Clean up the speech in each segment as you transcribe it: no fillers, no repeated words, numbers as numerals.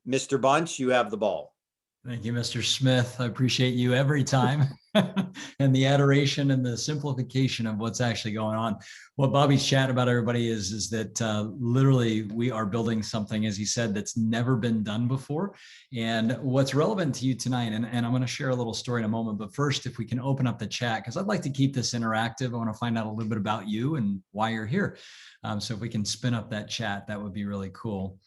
Mr. Bunch, you have the ball. Thank you, Mr. Smith. I appreciate you every time and the adoration and the simplification of what's actually going on. What Bobby's chat about, everybody, is that literally we are building something, as he said, that's never been done before. And what's relevant to you tonight, and I'm going to share a little story in a moment, but first, if we can open up the chat, because I'd like to keep this interactive. I want to find out a little bit about you and why you're here. So if we can spin up that chat, that would be really cool.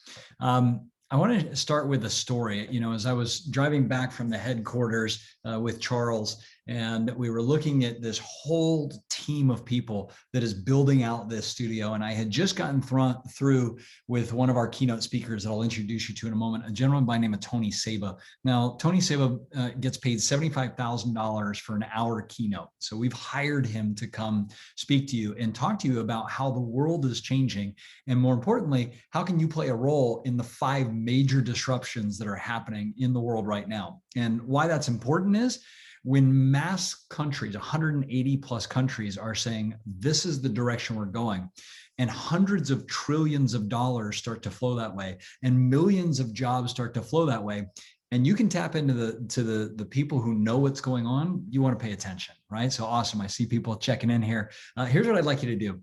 I want to start with a story. You know, as I was driving back from the headquarters with Charles, and we were looking at this whole team of people that is building out this studio. And I had just gotten through with one of our keynote speakers that I'll introduce you to in a moment, a gentleman by the name of 𝘍𝘪𝘦𝘭𝘥. Now, 𝘍𝘪𝘦𝘭𝘥 gets paid $75,000 for an hour keynote. So we've hired him to come speak to you and talk to you about how the world is changing. And more importantly, how can you play a role in the 5 major disruptions that are happening in the world right now? And why that's important is, when mass countries, 180 plus countries, are saying this is the direction we're going, and hundreds of trillions of dollars start to flow that way, and millions of jobs start to flow that way, and you can tap into the people who know what's going on, you want to pay attention, right? So awesome. I see people checking in here. Here's what I'd like you to do.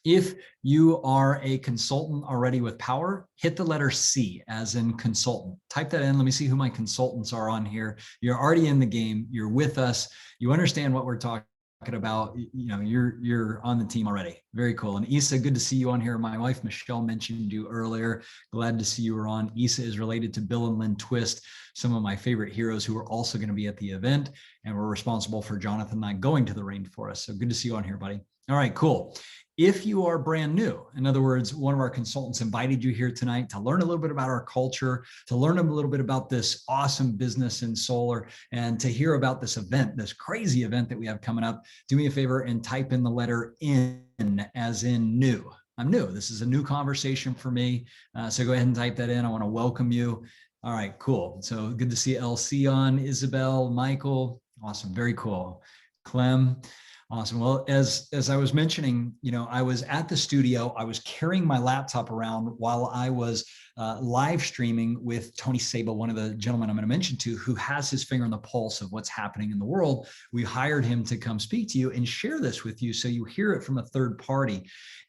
If you are a consultant already with Powur, hit the letter C as in consultant. Type that in. Let me see who my consultants are on here. You're already in the game. You're with us. You understand what we're talking about. You know, you're on the team already. Very cool. And Issa, good to see you on here. My wife, Michelle, mentioned you earlier. Glad to see you were on. Issa is related to Bill and Lynn Twist, some of my favorite heroes who are also going to be at the event. And we're responsible for Jonathan and I going to the rainforest. So good to see you on here, buddy. All right, cool. If you are brand new, in other words, one of our consultants invited you here tonight to learn a little bit about our culture, to learn a little bit about this awesome business in solar, and to hear about this event, this crazy event that we have coming up, do me a favor and type in the letter N as in new. I'm new. This is a new conversation for me. So go ahead and type that in. I want to welcome you. All right, cool. So good to see LC on, Isabel, Michael. Awesome. Very cool. Clem. Awesome. Well, as I was mentioning, you know, I was at the studio. I was carrying my laptop around while I was live streaming with 𝘍𝘪𝘦𝘭𝘥, one of the gentlemen I'm going to mention to, who has his finger on the pulse of what's happening in the world. We hired him to come speak to you and share this with you so you hear it from a third party.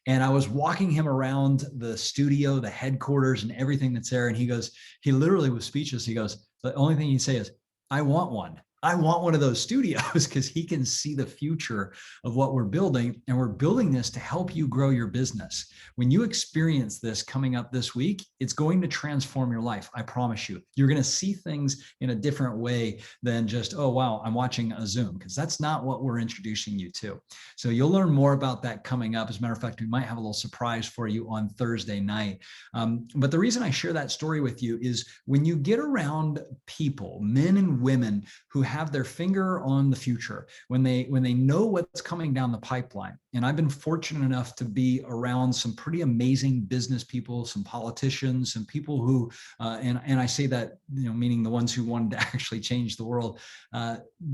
And I was walking him around the studio, the headquarters, and everything that's there. And he literally was speechless. He goes, the only thing he'd say is, I want one. I want one of those studios, because he can see the future of what we're building. And we're building this to help you grow your business. When you experience this coming up this week, it's going to transform your life. I promise you. You're going to see things in a different way than just, oh, wow, I'm watching a Zoom, because that's not what we're introducing you to. So you'll learn more about that coming up. As a matter of fact, we might have a little surprise for you on Thursday night. But the reason I share that story with you is when you get around people, men and women, who have their finger on the future, when they know what's coming down the pipeline. And I've been fortunate enough to be around some pretty amazing business people, some politicians, some people who, and I say that, you know, meaning the ones who wanted to actually change the world,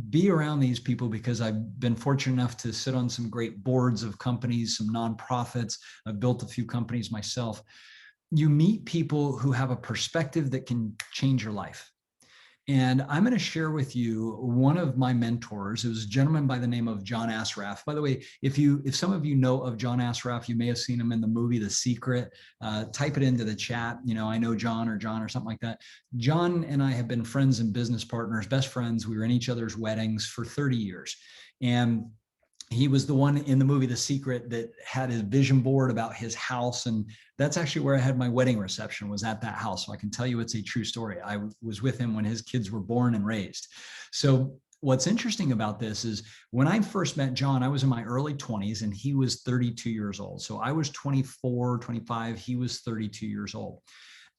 be around these people, because I've been fortunate enough to sit on some great boards of companies, some nonprofits. I've built a few companies myself. You meet people who have a perspective that can change your life. And I'm going to share with you one of my mentors. It was a gentleman by the name of John Assaraf. By the way, if some of you know of John Assaraf, you may have seen him in the movie The Secret. Type it into the chat. You know, I know John or something like that. John and I have been friends and business partners, best friends. We were in each other's weddings for 30 years. And he was the one in the movie The Secret that had his vision board about his house. And that's actually where I had my wedding reception, was at that house. So I can tell you it's a true story. I was with him when his kids were born and raised. So what's interesting about this is, when I first met John, I was in my early 20s and he was 32 years old. So I was 24, 25, he was 32 years old.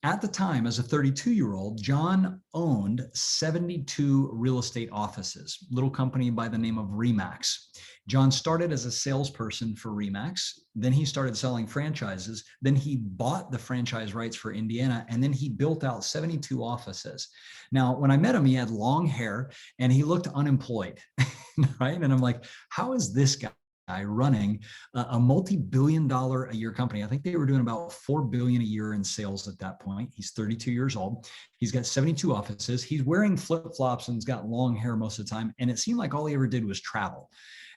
At the time, as a 32-year-old, John owned 72 real estate offices, little company by the name of RE/MAX. John started as a salesperson for RE/MAX. Then he started selling franchises. Then he bought the franchise rights for Indiana, and then he built out 72 offices. Now, when I met him, he had long hair and he looked unemployed, right? And I'm like, how is this guy running a multi-billion-dollar-a-year company. I think they were doing about $4 billion a year in sales at that point. He's 32 years old. He's got 72 offices. He's wearing flip-flops and he's got long hair most of the time. And it seemed like all he ever did was travel.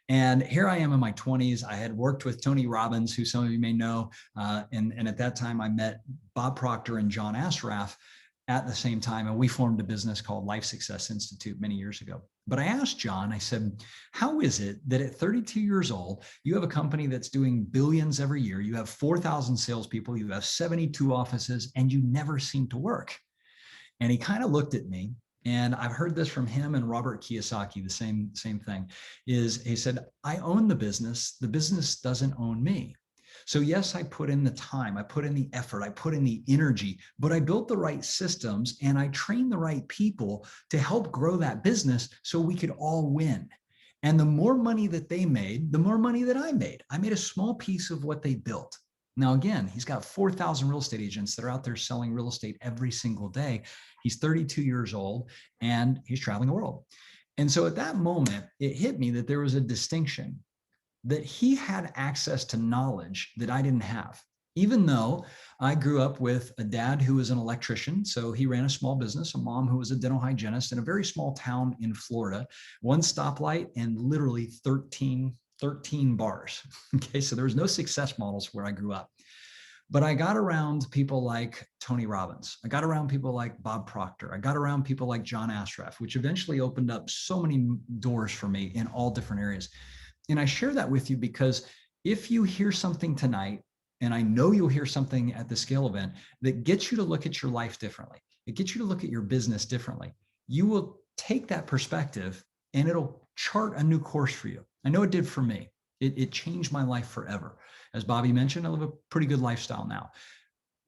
And here I am in my 20s. I had worked with Tony Robbins, who some of you may know. And at that time, I met Bob Proctor and John Assaraf at the same time. And we formed a business called Life Success Institute many years ago. But I asked John, I said, how is it that at 32 years old, you have a company that's doing billions every year, you have 4,000 salespeople, you have 72 offices, and you never seem to work? And he kind of looked at me, and I've heard this from him and Robert Kiyosaki, the same thing, is he said, I own the business doesn't own me. So yes, I put in the time, I put in the effort, I put in the energy, but I built the right systems and I trained the right people to help grow that business so we could all win. And the more money that they made, the more money that I made. I made a small piece of what they built. Now, again, he's got 4,000 real estate agents that are out there selling real estate every single day. He's 32 years old and he's traveling the world. And so at that moment, it hit me that there was a distinction, that he had access to knowledge that I didn't have. Even though I grew up with a dad who was an electrician, so he ran a small business, a mom who was a dental hygienist in a very small town in Florida, one stoplight and literally 13 bars. Okay, so there was no success models where I grew up. But I got around people like Tony Robbins. I got around people like Bob Proctor. I got around people like John Assaraf, which eventually opened up so many doors for me in all different areas. And I share that with you because if you hear something tonight, and I know you'll hear something at the Scale event that gets you to look at your life differently, it gets you to look at your business differently, you will take that perspective and it'll chart a new course for you. I know it did for me. It changed my life forever. As Bobby mentioned, I live a pretty good lifestyle now,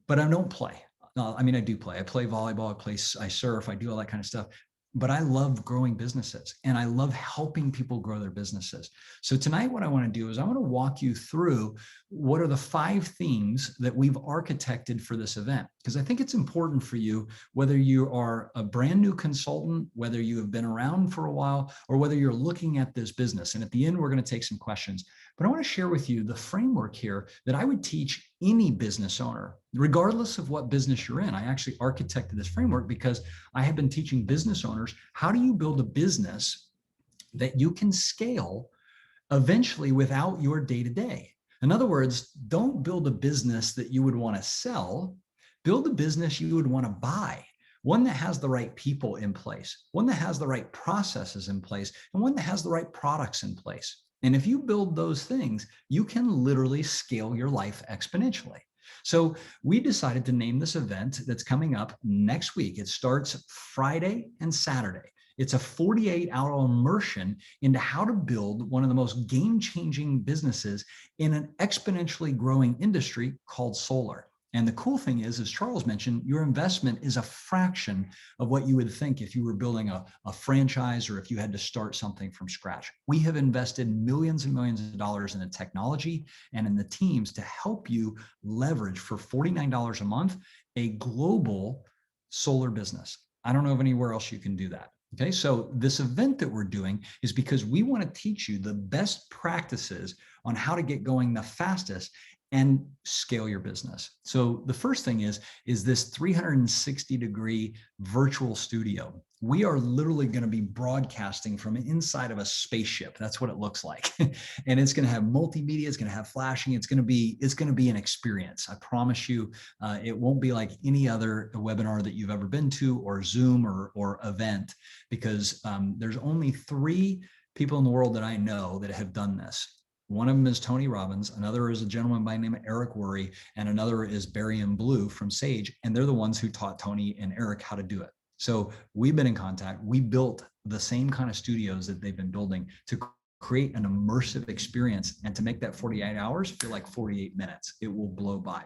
but I don't play. I mean, I do play. I play volleyball, I surf, I do all that kind of stuff. But I love growing businesses and I love helping people grow their businesses. So tonight, what I want to do is I want to walk you through what are the 5 themes that we've architected for this event. Because I think it's important for you, whether you are a brand new consultant, whether you have been around for a while, or whether you're looking at this business. And at the end, we're going to take some questions. But I want to share with you the framework here that I would teach any business owner, regardless of what business you're in. I actually architected this framework because I have been teaching business owners, how do you build a business that you can scale eventually without your day-to-day? In other words, don't build a business that you would want to sell. Build a business you would want to buy, one that has the right people in place, one that has the right processes in place, and one that has the right products in place. And if you build those things, you can literally scale your life exponentially. So we decided to name this event that's coming up next week. It starts Friday and Saturday. It's a 48-hour immersion into how to build one of the most game-changing businesses in an exponentially growing industry called solar. And the cool thing is, as Charles mentioned, your investment is a fraction of what you would think if you were building a franchise or if you had to start something from scratch. We have invested millions and millions of dollars in the technology and in the teams to help you leverage for $49 a month a global solar business. I don't know of anywhere else you can do that. Okay, so this event that we're doing is because we want to teach you the best practices on how to get going the fastest and scale your business. So the first thing is this 360-degree virtual studio. We are literally going to be broadcasting from inside of a spaceship. That's what it looks like. And it's going to have multimedia, it's going to have flashing, it's going to be an experience. I promise you, it won't be like any other webinar that you've ever been to, or Zoom or event, because there's only 3 people in the world that I know that have done this. One of them is Tony Robbins, another is a gentleman by the name of Eric Worre, and another is Barry and Blue from Sage. And they're the ones who taught Tony and Eric how to do it. So we've been in contact. We built the same kind of studios that they've been building to create an immersive experience, and to make that 48 hours feel like 48 minutes. It will blow by.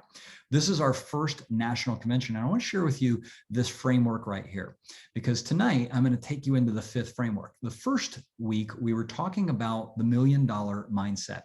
This is our first national convention. And I want to share with you this framework right here, because tonight I'm going to take you into the 5th framework. The first week, we were talking about the $1 million mindset.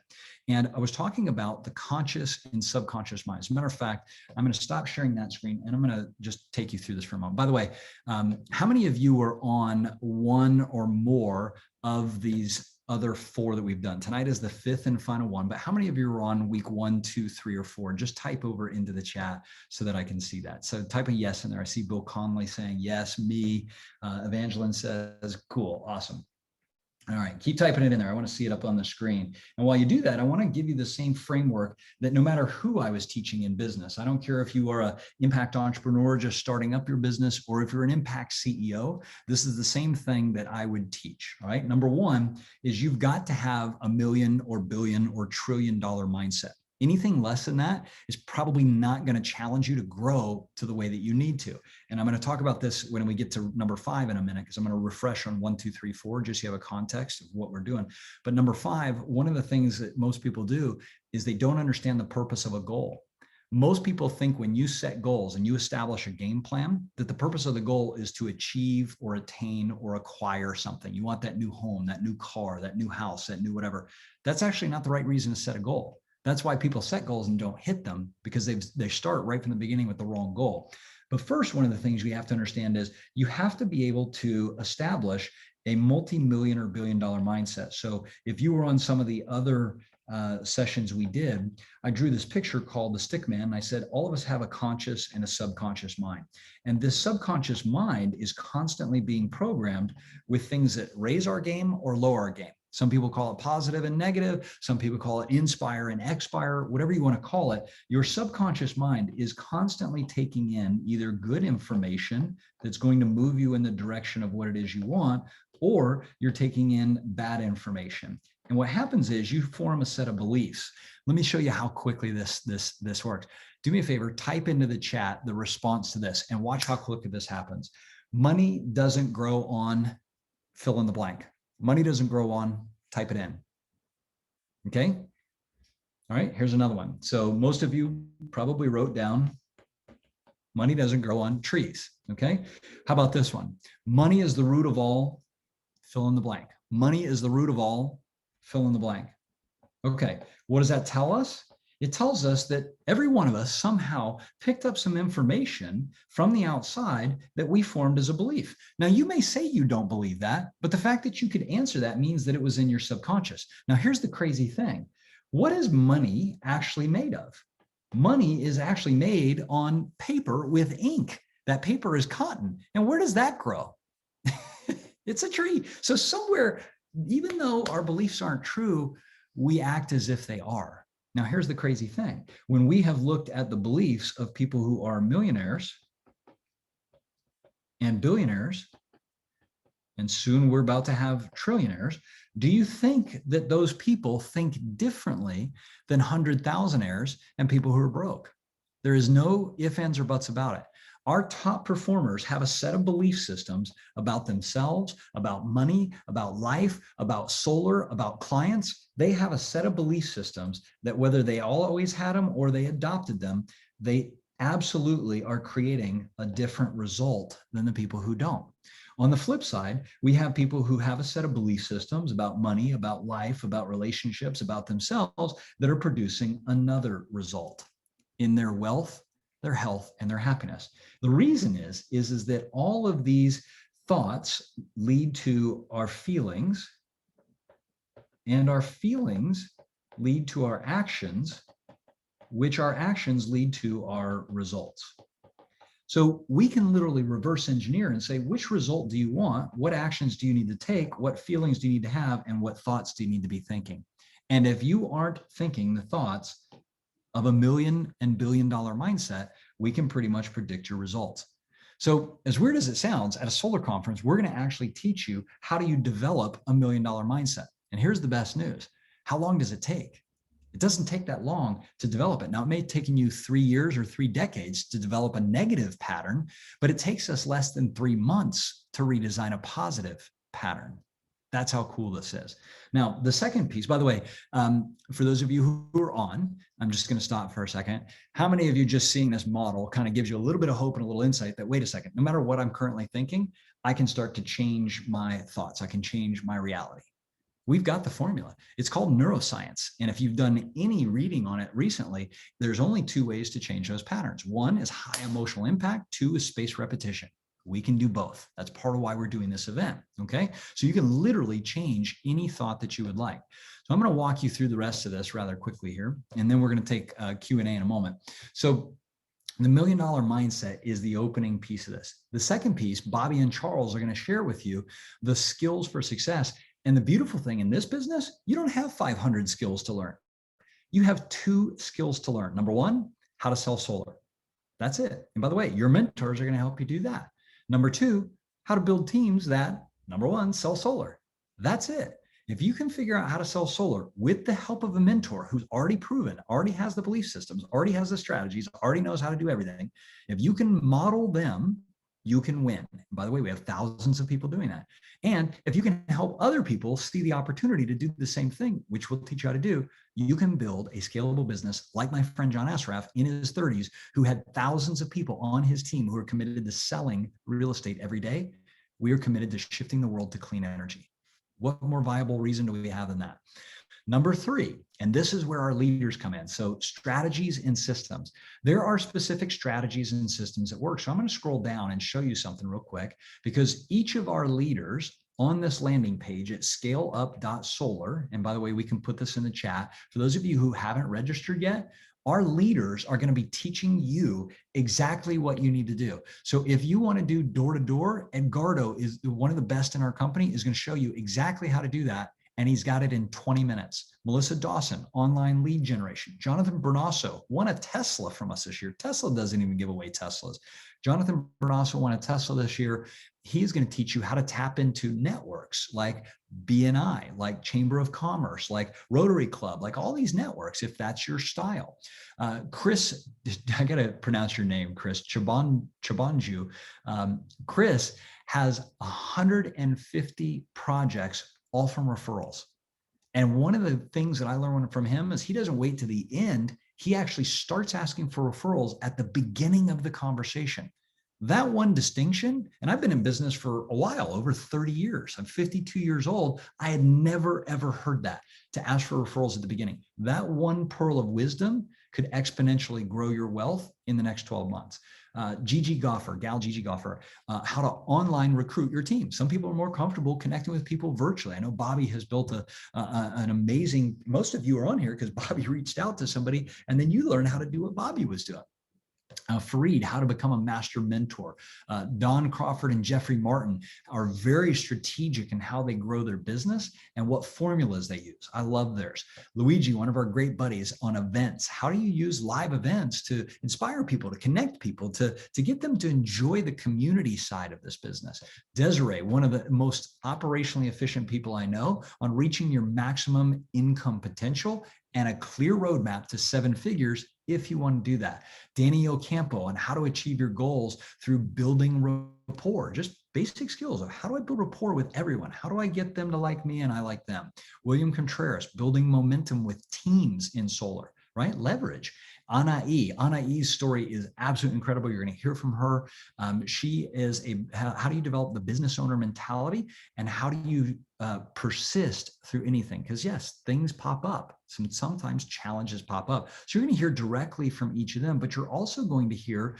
And I was talking about the conscious and subconscious mind. As a matter of fact, I'm going to stop sharing that screen and I'm going to just take you through this for a moment. By the way, how many of you are on one or more of these other 4 that we've done. Tonight is the 5th and final one, but how many of you are on week 1, 2, 3, or 4? Just type over into the chat so that I can see that. So type a yes in there. I see Bill Conley saying yes, me. Evangeline says, cool, awesome. All right, keep typing it in there. I want to see it up on the screen. And while you do that, I want to give you the same framework that no matter who I was teaching in business, I don't care if you are an impact entrepreneur just starting up your business, or if you're an impact CEO, this is the same thing that I would teach. All right, number 1 is you've got to have $1 million or billion or $1 trillion mindset. Anything less than that is probably not going to challenge you to grow to the way that you need to. And I'm going to talk about this when we get to number 5 in a minute, because I'm going to refresh on 1, 2, 3, 4, just so you have a context of what we're doing. But number 5, one of the things that most people do is they don't understand the purpose of a goal. Most people think when you set goals and you establish a game plan, that the purpose of the goal is to achieve or attain or acquire something. You want that new home, that new car, that new house, that new whatever. That's actually not the right reason to set a goal. That's why people set goals and don't hit them, because they start right from the beginning with the wrong goal. But first, one of the things we have to understand is you have to be able to establish a multi-million or billion-dollar mindset. So if you were on some of the other sessions we did, I drew this picture called the stick man. And I said, all of us have a conscious and a subconscious mind. And this subconscious mind is constantly being programmed with things that raise our game or lower our game. Some people call it positive and negative. Some people call it inspire and expire, whatever you want to call it. Your subconscious mind is constantly taking in either good information that's going to move you in the direction of what it is you want, or you're taking in bad information. And what happens is you form a set of beliefs. Let me show you how quickly this works. Do me a favor, type into the chat the response to this and watch how quickly this happens. Money doesn't grow on fill in the blank. Money doesn't grow on, type it in. Okay. All right, here's another one. So most of you probably wrote down, money doesn't grow on trees. Okay. How about this one? Money is the root of all, fill in the blank. Money is the root of all, fill in the blank. Okay. What does that tell us? It tells us that every one of us somehow picked up some information from the outside that we formed as a belief. Now, you may say you don't believe that, but the fact that you could answer that means that it was in your subconscious. Now, here's the crazy thing. What is money actually made of? Money is actually made on paper with ink. That paper is cotton. And where does that grow? It's a tree. So somewhere, even though our beliefs aren't true, we act as if they are. Now, here's the crazy thing. When we have looked at the beliefs of people who are millionaires and billionaires, and soon we're about to have trillionaires, do you think that those people think differently than 100,000aires and people who are broke? There is no ifs, ands, or buts about it. Our top performers have a set of belief systems about themselves, about money, about life, about solar, about clients. They have a set of belief systems that whether they always had them or they adopted them, they absolutely are creating a different result than the people who don't. On the flip side, we have people who have a set of belief systems about money, about life, about relationships, about themselves that are producing another result in their wealth, their health, and their happiness. The reason is that all of these thoughts lead to our feelings, and our feelings lead to our actions, which our actions lead to our results. So we can literally reverse engineer and say, which result do you want? What actions do you need to take? What feelings do you need to have? And what thoughts do you need to be thinking? And if you aren't thinking the thoughts of $1 million and billion-dollar mindset, we can pretty much predict your results. So as weird as it sounds, at a solar conference, we're going to actually teach you how do you develop $1 million mindset. And here's the best news. How long does it take? It doesn't take that long to develop it. Now, it may have taken you 3 years or 3 decades to develop a negative pattern, but it takes us less than 3 months to redesign a positive pattern. That's how cool this is. Now, the second piece, by the way, for those of you who are on, I'm just going to stop for a second. How many of you just seeing this model kind of gives you a little bit of hope and a little insight that, wait a second, no matter what I'm currently thinking, I can start to change my thoughts. I can change my reality. We've got the formula. It's called neuroscience. And if you've done any reading on it recently, there's only 2 ways to change those patterns. 1 is high emotional impact. 2 is spaced repetition. We can do both. That's part of why we're doing this event, okay? So you can literally change any thought that you would like. So I'm going to walk you through the rest of this rather quickly here, and then we're going to take Q&A in a moment. So the $1 million mindset is the opening piece of this. The second piece, Bobby and Charles are going to share with you the skills for success. And the beautiful thing in this business, you don't have 500 skills to learn. You have 2 skills to learn. Number 1, how to sell solar. That's it. And by the way, your mentors are going to help you do that. Number 2, how to build teams that, number 1, sell solar. That's it. If you can figure out how to sell solar with the help of a mentor who's already proven, already has the belief systems, already has the strategies, already knows how to do everything, if you can model them, you can win. And by the way, we have thousands of people doing that. And if you can help other people see the opportunity to do the same thing, which we'll teach you how to do, you can build a scalable business like my friend John Assaraf in his 30s, who had thousands of people on his team who are committed to selling real estate every day. We are committed to shifting the world to clean energy. What more viable reason do we have than that? Number 3, and this is where our leaders come in. So strategies and systems. There are specific strategies and systems that work. So I'm going to scroll down and show you something real quick, because each of our leaders on this landing page at scaleup.solar, and by the way, we can put this in the chat. For those of you who haven't registered yet, our leaders are going to be teaching you exactly what you need to do. So if you want to do door-to-door, Edgardo is one of the best in our company, is going to show you exactly how to do that. And he's got it in 20 minutes. Melissa Dawson, online lead generation. Jonathan Bernasso won a Tesla from us this year. Tesla doesn't even give away Teslas. Jonathan Bernasso won a Tesla this year. He's going to teach you how to tap into networks like BNI, like Chamber of Commerce, like Rotary Club, like all these networks, if that's your style. Chris, I got to pronounce your name, Chris, Chabanju. Chris has 150 projects, all from referrals. And one of the things that I learned from him is he doesn't wait to the end. He actually starts asking for referrals at the beginning of the conversation. That one distinction, and I've been in business for a while, over 30 years. I'm 52 years old. I had never, ever heard that, to ask for referrals at the beginning. That one pearl of wisdom could exponentially grow your wealth in the next 12 months. Gigi Goffer, how to online recruit your team. Some people are more comfortable connecting with people virtually. I know Bobby has built an amazing, most of you are on here because Bobby reached out to somebody and then you learned how to do what Bobby was doing. Fareed, how to become a master mentor. Don Crawford and Jeffrey Martin are very strategic in how they grow their business and what formulas they use. I love theirs. Luigi, one of our great buddies, on events. How do you use live events to inspire people, to connect people, to get them to enjoy the community side of this business? Desiree, one of the most operationally efficient people I know on reaching your maximum income potential and a clear roadmap to 7 figures if you want to do that. Danny Ocampo on how to achieve your goals through building rapport, just basic skills of how do I build rapport with everyone? How do I get them to like me and I like them? William Contreras, building momentum with teams in solar, right? Leverage. Anai's story is absolutely incredible. You're going to hear from her. She is how do you develop the business owner mentality and how do you persist through anything? Because yes, things pop up. Sometimes challenges pop up. So you're going to hear directly from each of them, but you're also going to hear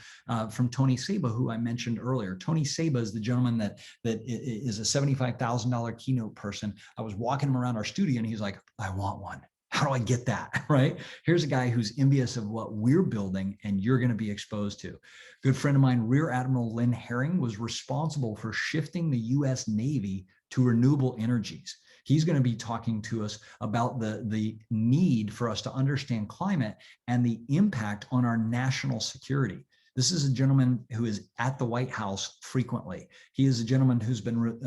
from 𝘍𝘪𝘦𝘭𝘥, who I mentioned earlier. 𝘍𝘪𝘦𝘭𝘥 is the gentleman that is a $75,000 keynote person. I was walking him around our studio and he's like, I want one. How do I get that, right? Here's a guy who's envious of what we're building and you're going to be exposed to. Good friend of mine, Rear Admiral Lynn Herring, was responsible for shifting the U.S. Navy to renewable energies. He's going to be talking to us about the need for us to understand climate and the impact on our national security. This is a gentleman who is at the White House frequently. He is a gentleman who's been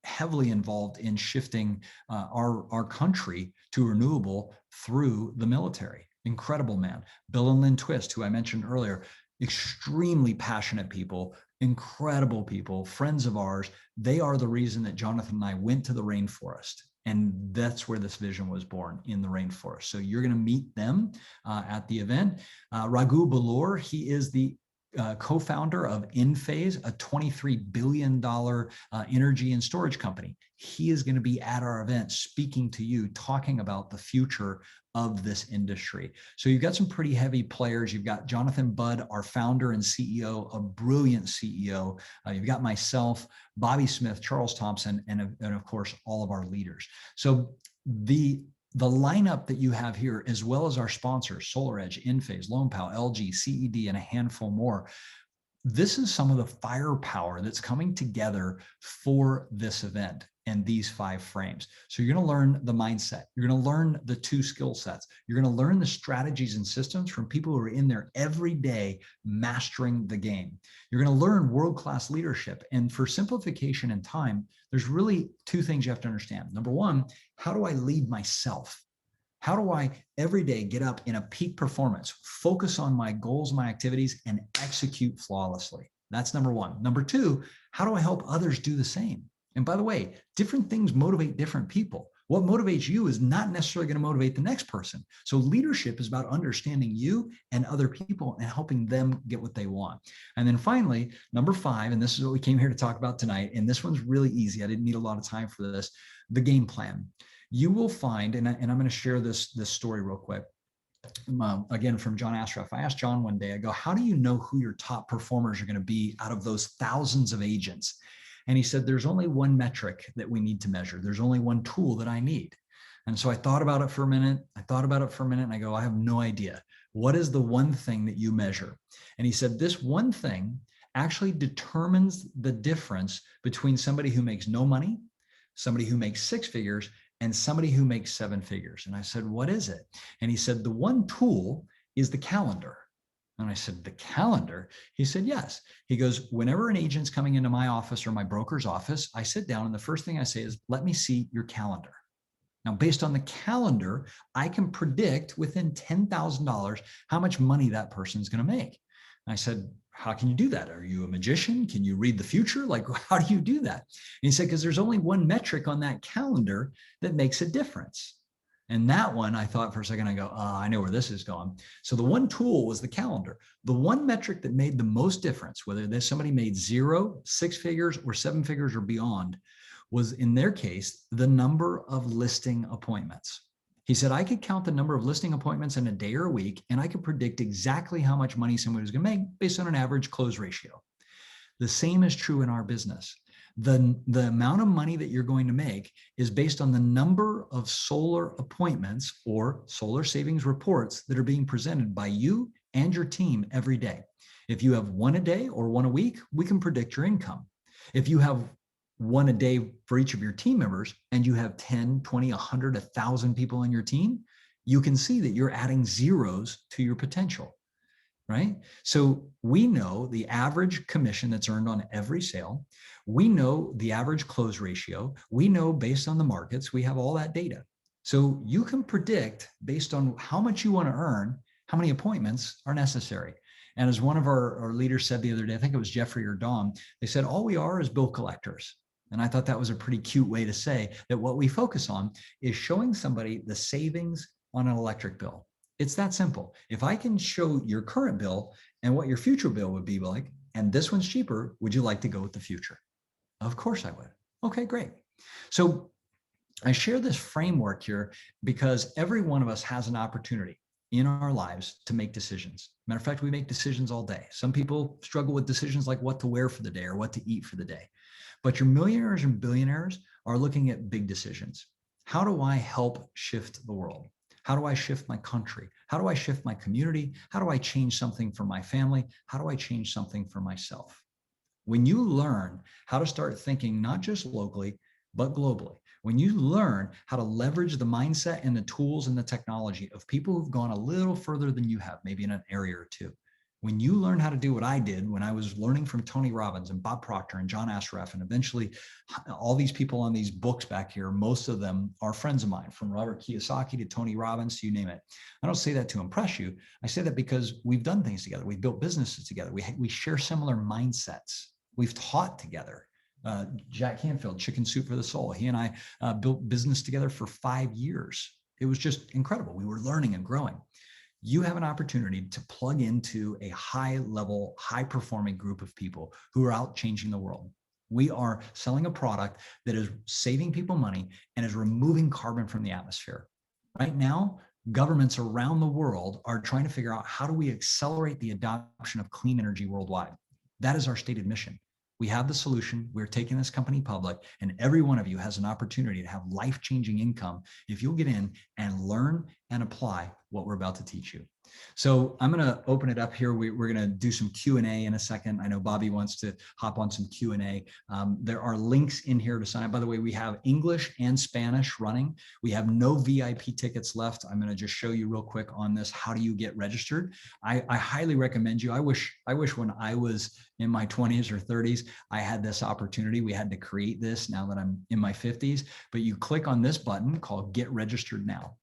heavily involved in shifting our country to renewable through the military. Incredible man. Bill and Lynn Twist, who I mentioned earlier, extremely passionate people, incredible people, friends of ours. They are the reason that Jonathan and I went to the rainforest. And that's where this vision was born, in the rainforest. So you're going to meet them at the event. Raghu Balor, he is the co-founder of 𝘍𝘶𝗡, a $23 billion energy and storage company. He is going to be at our event speaking to you, talking about the future of this industry. So you've got some pretty heavy players. You've got Jonathan Budd, our founder and CEO, a brilliant CEO. You've got myself, Bobby Smith, Charles Thompson, and of course, all of our leaders. So the lineup that you have here, as well as our sponsors, SolarEdge, 𝘍𝘶𝗡, 𝘍𝘪𝘈, LG, CED, and a handful more. This is some of the firepower that's coming together for this event and these 5 frames. So you're going to learn the mindset. You're going to learn the 2 skill sets. You're going to learn the strategies and systems from people who are in there every day mastering the game. You're going to learn world-class leadership. And for simplification and time, there's really 2 things you have to understand. Number 1, how do I lead myself? How do I every day get up in a peak performance, focus on my goals, my activities, and execute flawlessly? That's number 1. Number 2, how do I help others do the same? And by the way, different things motivate different people. What motivates you is not necessarily going to motivate the next person. So leadership is about understanding you and other people and helping them get what they want. And then finally, number 5, and this is what we came here to talk about tonight, and this one's really easy. I didn't need a lot of time for this, the game plan. You will find, and I'm going to share this story real quick. Again, from John Ashraf. I asked John one day, I go, how do you know who your top performers are going to be out of those thousands of agents? And he said, there's only one metric that we need to measure. There's only one tool that I need. And so I thought about it for a minute. And I go, I have no idea. What is the one thing that you measure? And he said, this one thing actually determines the difference between somebody who makes no money, somebody who makes 6 figures, and somebody who makes 7 figures. And I said, what is it? And he said, the one tool is the calendar. And I said, the calendar? He said, yes. He goes, whenever an agent's coming into my office or my broker's office, I sit down and the first thing I say is, let me see your calendar. Now, based on the calendar, I can predict within $10,000 how much money that person's going to make. And I said, how can you do that? Are you a magician? Can you read the future? Like, how do you do that? And he said, because there's only one metric on that calendar that makes a difference. And that one, I thought for a second, I go, I know where this is going. So the one tool was the calendar. The one metric that made the most difference, whether somebody made 0, 6 figures, or 7 figures or beyond, was in their case, the number of listing appointments. He said, I could count the number of listing appointments in a day or a week, and I could predict exactly how much money somebody was going to make based on an average close ratio. The same is true in our business. The amount of money that you're going to make is based on the number of solar appointments or solar savings reports that are being presented by you and your team every day. If you have 1 a day or 1 a week, we can predict your income. If you have 1 a day for each of your team members and you have 10, 20, 100, 1,000 people on your team, you can see that you're adding zeros to your potential, right? So we know the average commission that's earned on every sale. We know the average close ratio. We know based on the markets, we have all that data. So you can predict based on how much you want to earn, how many appointments are necessary. And as one of our leaders said the other day, I think it was Jeffrey or Dom, they said, all we are is bill collectors. And I thought that was a pretty cute way to say that what we focus on is showing somebody the savings on an electric bill. It's that simple. If I can show your current bill and what your future bill would be like, and this one's cheaper, would you like to go with the future? Of course I would. Okay, great. So I share this framework here because every one of us has an opportunity in our lives to make decisions. Matter of fact, we make decisions all day. Some people struggle with decisions like what to wear for the day or what to eat for the day. But your millionaires and billionaires are looking at big decisions. How do I help shift the world? How do I shift my country? How do I shift my community? How do I change something for my family? How do I change something for myself? When you learn how to start thinking, not just locally, but globally, when you learn how to leverage the mindset and the tools and the technology of people who've gone a little further than you have, maybe in an area or two, when you learn how to do what I did when I was learning from Tony Robbins and Bob Proctor and John Ashraf, and eventually all these people on these books back here, most of them are friends of mine, from Robert Kiyosaki to Tony Robbins, you name it. I don't say that to impress you. I say that because we've done things together. We've built businesses together. We share similar mindsets. We've taught together. Jack Canfield, Chicken Soup for the Soul. He and I built business together for 5 years. It was just incredible. We were learning and growing. you have an opportunity to plug into a high level, high performing group of people who are out changing the world. We are selling a product that is saving people money and is removing carbon from the atmosphere. Right now, governments around the world are trying to figure out, how do we accelerate the adoption of clean energy worldwide? That is our stated mission. We have the solution. We're taking this company public, and every one of you has an opportunity to have life-changing income if you'll get in and learn and apply what we're about to teach you. So I'm going to open it up here. We're going to do some Q&A in a second. I know Bobby wants to hop on some Q&A. There are links in here to sign up. By the way, we have English and Spanish running. We have no VIP tickets left. I'm going to just show you real quick on this. How do you get registered? I highly recommend you. I wish when I was in my 20s or 30s, I had this opportunity. We had to create this now that I'm in my 50s. But you click on this button called Get Registered Now,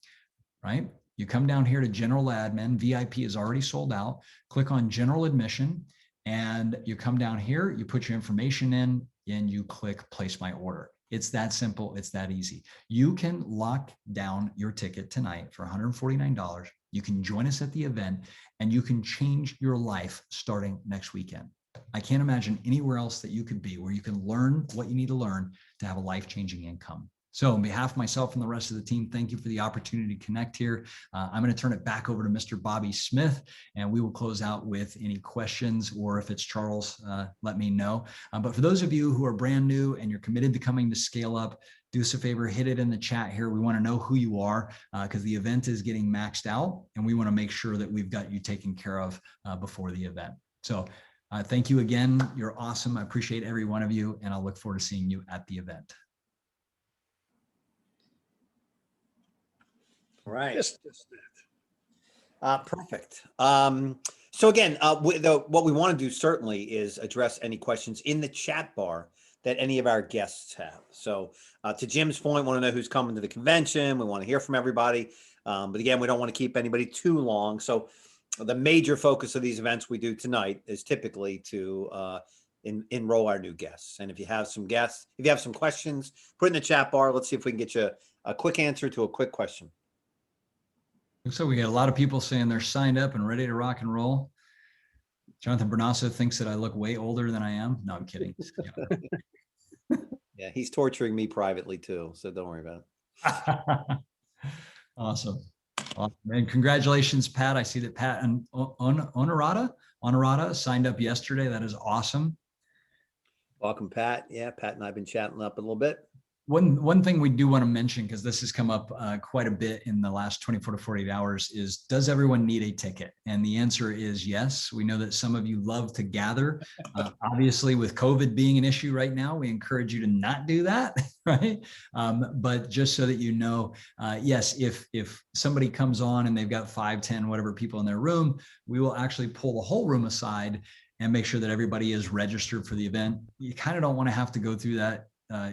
right? You come down here to General Admin. VIP is already sold out. Click on General Admission, and you come down here, you put your information in, and you click Place My Order. It's that simple. It's that easy. You can lock down your ticket tonight for $149. You can join us at the event, and you can change your life starting next weekend. I can't imagine anywhere else that you could be where you can learn what you need to learn to have a life-changing income. So on behalf of myself and the rest of the team, thank you for the opportunity to connect here. I'm going to turn it back over to Mr. Bobby Smith, and we will close out with any questions, or if it's Charles, let me know. But for those of you who are brand new and you're committed to coming to Scale Up, do us a favor, hit it in the chat here. We want to know who you are, because the event is getting maxed out, and we want to make sure that we've got you taken care of before the event. So thank you again. You're awesome. I appreciate every one of you, and I'll look forward to seeing you at the event. Right. Just Perfect. So again, what we want to do certainly is address any questions in the chat bar that any of our guests have. So to Jim's point, want to know who's coming to the convention. We want to hear from everybody. But again, we don't want to keep anybody too long. So the major focus of these events we do tonight is typically to enroll our new guests. And if you have some guests, if you have some questions, put in the chat bar. Let's see if we can get you a quick answer to a quick question. So we got a lot of people saying they're signed up and ready to rock and roll. Jonathan Bernasso thinks that I look way older than I am. No, I'm kidding. Yeah, he's torturing me privately too, so don't worry about it. Awesome. And congratulations, Pat. I see that Pat and Honorata signed up yesterday. That is awesome. Welcome, Pat. Yeah, Pat and I have been chatting up a little bit. One thing we do want to mention, because this has come up quite a bit in the last 24 to 48 hours, is does everyone need a ticket? And the answer is yes. We know that some of you love to gather. Obviously, with COVID being an issue right now, we encourage you to not do that, right? But just so that you know, yes, if somebody comes on and they've got 5, 10, whatever people in their room, we will actually pull the whole room aside and make sure that everybody is registered for the event. You kind of don't want to have to go through that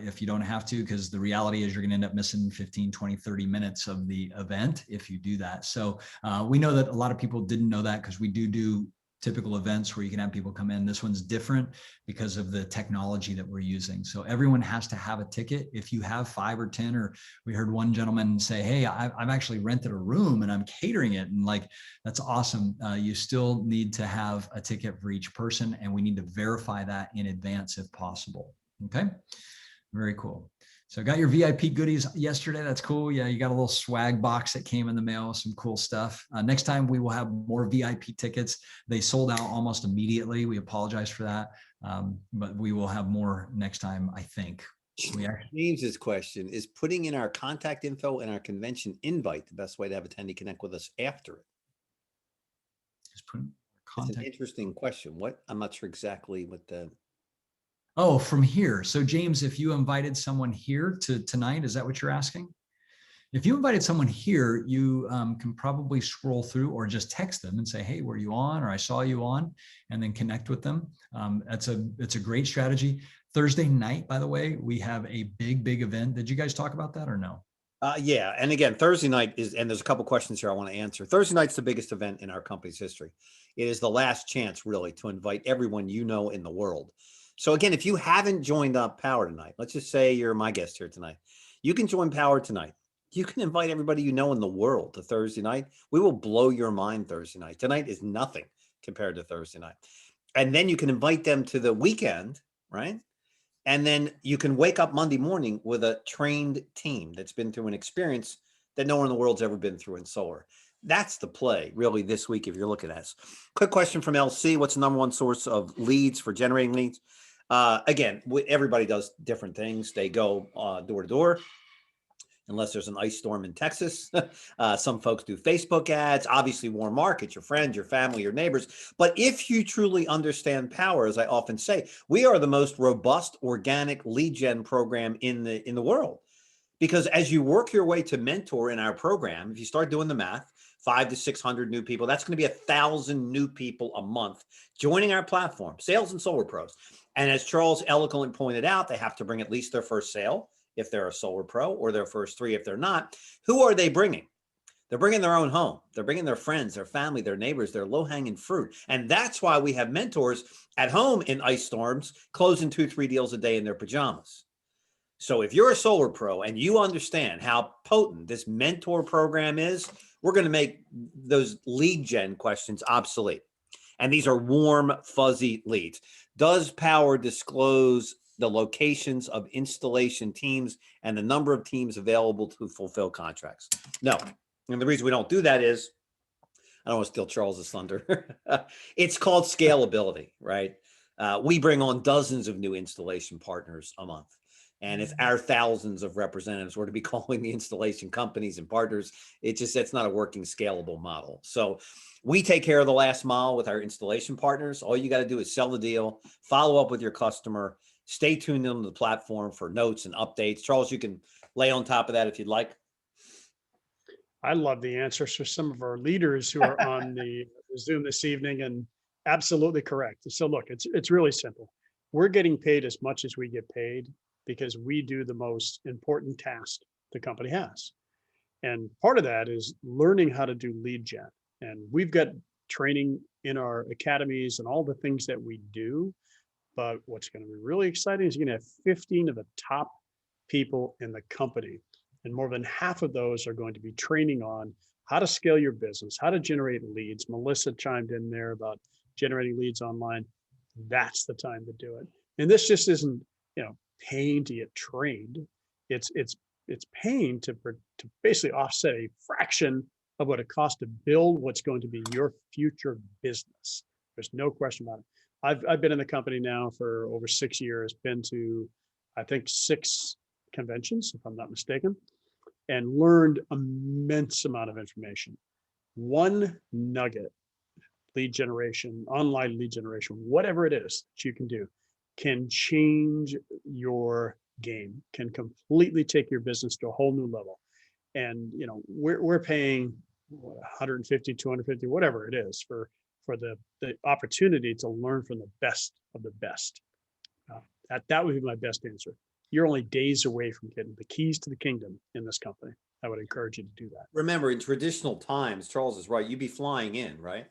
if you don't have to, because the reality is you're going to end up missing 15, 20, 30 minutes of the event if you do that. So we know that a lot of people didn't know that, because we do typical events where you can have people come in. This one's different because of the technology that we're using. So everyone has to have a ticket. If you have 5 or 10, or we heard one gentleman say, hey, I've actually rented a room and I'm catering it. And like, that's awesome. You still need to have a ticket for each person, and we need to verify that in advance if possible. Okay. Very cool. So I got your VIP goodies yesterday. That's cool. Yeah, you got a little swag box that came in the mail, some cool stuff. Next time we will have more VIP tickets. They sold out almost immediately. We apologize for that, but we will have more next time, I think. James's question is, putting in our contact info and our convention invite the best way to have attendee connect with us after it? Just put contact. It's an interesting question. What? I'm not sure exactly what the... Oh, from here. So James, if you invited someone here to tonight, is that what you're asking? If you invited someone here, you can probably scroll through or just text them and say, hey, were you on? Or I saw you on, and then connect with them. It's a great strategy. Thursday night, by the way, we have a big event. Did you guys talk about that or no? Yeah. And again, Thursday night is, and there's a couple questions here I want to answer. Thursday night's the biggest event in our company's history. It is the last chance really to invite everyone you know in the world. So again, if you haven't joined up Powur tonight, let's just say you're my guest here tonight, you can join Powur tonight. You can invite everybody you know in the world to Thursday night. We will blow your mind Thursday night. Tonight is nothing compared to Thursday night. And then you can invite them to the weekend, right? And then you can wake up Monday morning with a trained team that's been through an experience that no one in the world's ever been through in solar. That's the play, really, this week, if you're looking at us. Quick question from LC. What's the number one source of leads for generating leads? Again, everybody does different things. They go door to door, unless there's an ice storm in Texas. Some folks do Facebook ads, obviously warm markets, your friends, your family, your neighbors. But if you truly understand Powur, as I often say, we are the most robust organic lead gen program in the world. Because as you work your way to mentor in our program, if you start doing the math, 500 to 600 new people, that's going to be 1,000 new people a month joining our platform, sales and solar pros. And as Charles eloquently pointed out, they have to bring at least their first sale if they're a solar pro, or their first 3 if they're not. Who are they bringing? They're bringing their own home. They're bringing their friends, their family, their neighbors, their low-hanging fruit. And that's why we have mentors at home in ice storms, closing 2-3 deals a day in their pajamas. So if you're a solar pro and you understand how potent this mentor program is, we're going to make those lead gen questions obsolete. And these are warm, fuzzy leads. Does Powur disclose the locations of installation teams and the number of teams available to fulfill contracts? No. And the reason we don't do that is, I don't want to steal Charles's thunder. It's called scalability, right? We bring on dozens of new installation partners a month. And if our thousands of representatives were to be calling the installation companies and partners, it's not a working scalable model. So we take care of the last mile with our installation partners. All you got to do is sell the deal, follow up with your customer, stay tuned on the platform for notes and updates. Charles, you can lay on top of that if you'd like. I love the answers for some of our leaders who are on the Zoom this evening, and absolutely correct. So look, it's really simple. We're getting paid as much as we get paid because we do the most important task the company has. And part of that is learning how to do lead gen. And we've got training in our academies and all the things that we do. But what's going to be really exciting is you're going to have 15 of the top people in the company. And more than half of those are going to be training on how to scale your business, how to generate leads. Melissa chimed in there about generating leads online. That's the time to do it. And this just isn't, paying to get trained. It's paying to basically offset a fraction of what it costs to build what's going to be your future business. There's no question about it. I've been in the company now for over 6 years, been to, I think, 6 conventions, if I'm not mistaken, and learned immense amount of information. One nugget, lead generation, online lead generation, whatever it is that you can do, can change your game, can completely take your business to a whole new level. And we're paying 150, 250, whatever it is for the opportunity to learn from the best of the best. That would be my best answer. You're only days away from getting the keys to the kingdom in this company. I would encourage you to do that. Remember, in traditional times, Charles is right, you'd be flying in, right?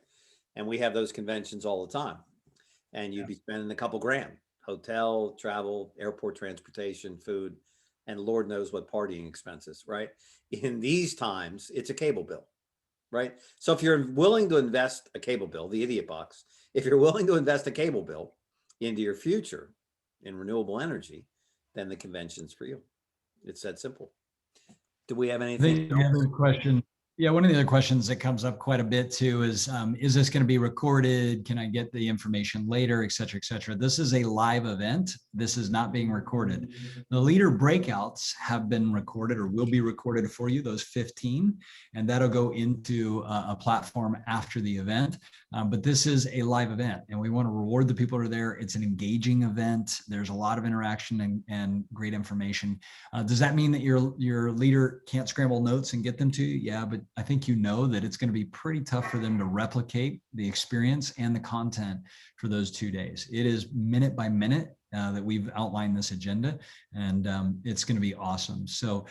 And we have those conventions all the time. And you'd be spending a couple grand. Hotel, travel, airport transportation, food, and Lord knows what partying expenses, right? In these times, it's a cable bill, right? So if you're willing to invest a cable bill, the idiot box, if you're willing to invest a cable bill into your future in renewable energy, then the convention's for you. It's that simple. Do we have anything? The other question. Yeah, one of the other questions that comes up quite a bit too is this going to be recorded? Can I get the information later, et cetera, et cetera? This is a live event. This is not being recorded. The leader breakouts have been recorded or will be recorded for you, those 15, and that'll go into a platform after the event. But this is a live event and we want to reward the people who are there. It's an engaging event. There's a lot of interaction and great information. Does that mean that your leader can't scramble notes and get them to you? Yeah, but I think that it's going to be pretty tough for them to replicate the experience and the content for those 2 days. It is minute by minute that we've outlined this agenda, and it's going to be awesome. So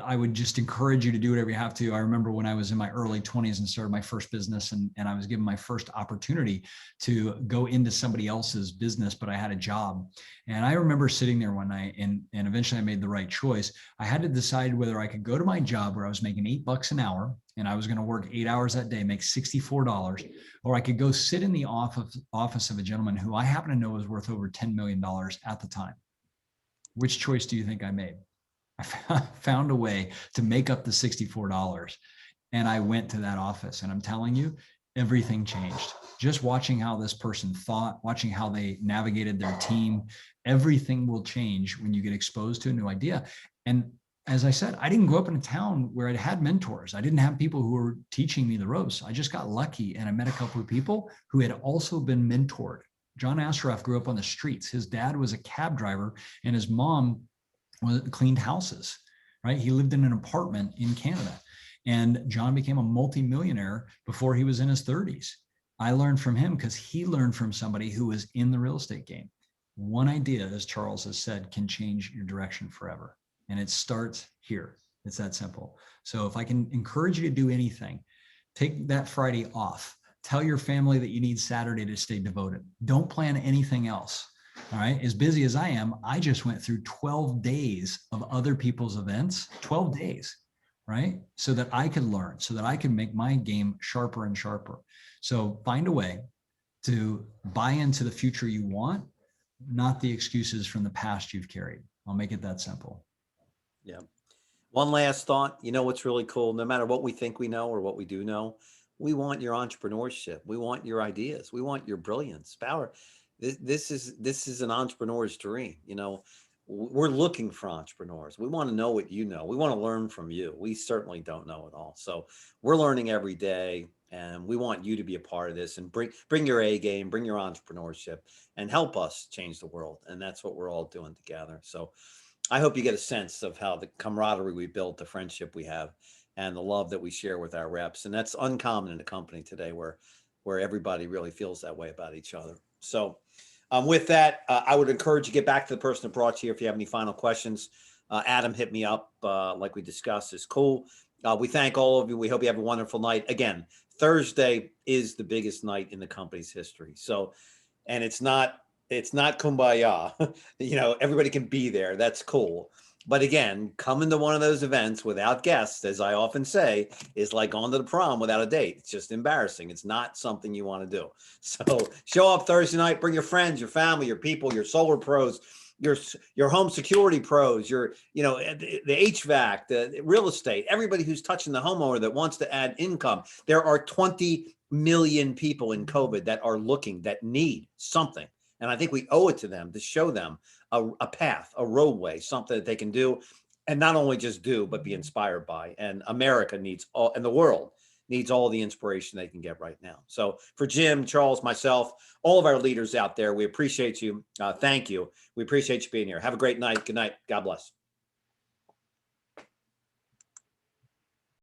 I would just encourage you to do whatever you have to. I remember when I was in my early 20s and started my first business, and I was given my first opportunity to go into somebody else's business, but I had a job. And I remember sitting there one night, and eventually I made the right choice. I had to decide whether I could go to my job where I was making $8 an hour and I was going to work 8 hours that day, make $64, or I could go sit in the office of a gentleman who I happen to know was worth over $10 million at the time. Which choice do you think I made? I found a way to make up the $64, and I went to that office, and I'm telling you, everything changed. Just watching how this person thought, watching how they navigated their team, everything will change when you get exposed to a new idea. And as I said, I didn't grow up in a town where I had mentors. I didn't have people who were teaching me the ropes. I just got lucky, and I met a couple of people who had also been mentored. John Ashraf grew up on the streets. His dad was a cab driver, and his mom cleaned houses, right? He lived in an apartment in Canada, and John became a multimillionaire before he was in his 30s. I learned from him because he learned from somebody who was in the real estate game. One idea, as Charles has said, can change your direction forever. And it starts here. It's that simple. So if I can encourage you to do anything, take that Friday off. Tell your family that you need Saturday to stay devoted. Don't plan anything else. All right. As busy as I am, I just went through 12 days of other people's events, 12 days, right? So that I could learn, so that I can make my game sharper and sharper. So find a way to buy into the future you want, not the excuses from the past you've carried. I'll make it that simple. Yeah. One last thought. You know what's really cool? No matter what we think we know or what we do know, we want your entrepreneurship. We want your ideas. We want your brilliance. Powur, this is an entrepreneur's dream. You know, we're looking for entrepreneurs. We want to know what you know. We want to learn from you. We certainly don't know it all. So we're learning every day, and we want you to be a part of this and bring your A game, bring your entrepreneurship, and help us change the world. And that's what we're all doing together. So I hope you get a sense of how the camaraderie we built, the friendship we have, and the love that we share with our reps. And that's uncommon in a company today where everybody really feels that way about each other. So with that, I would encourage you to get back to the person that brought you here if you have any final questions. Adam hit me up, like we discussed. Is cool. We thank all of you. We hope you have a wonderful night. Again, Thursday is the biggest night in the company's history. So, and it's not kumbaya. You know, everybody can be there. That's cool. But again, coming to one of those events without guests, as I often say, is like going to the prom without a date. It's just embarrassing. It's not something you want to do. So show up Thursday night, bring your friends, your family, your people, your solar pros, your home security pros, the HVAC, the real estate, everybody who's touching the homeowner that wants to add income. There are 20 million people in COVID that are looking, that need something. And I think we owe it to them to show them a path, a roadway, something that they can do, and not only just do, but be inspired by. And America needs all, and the world needs all the inspiration they can get right now. So for Jim, Charles, myself, all of our leaders out there, we appreciate you. Thank you. We appreciate you being here. Have a great night. Good night. God bless.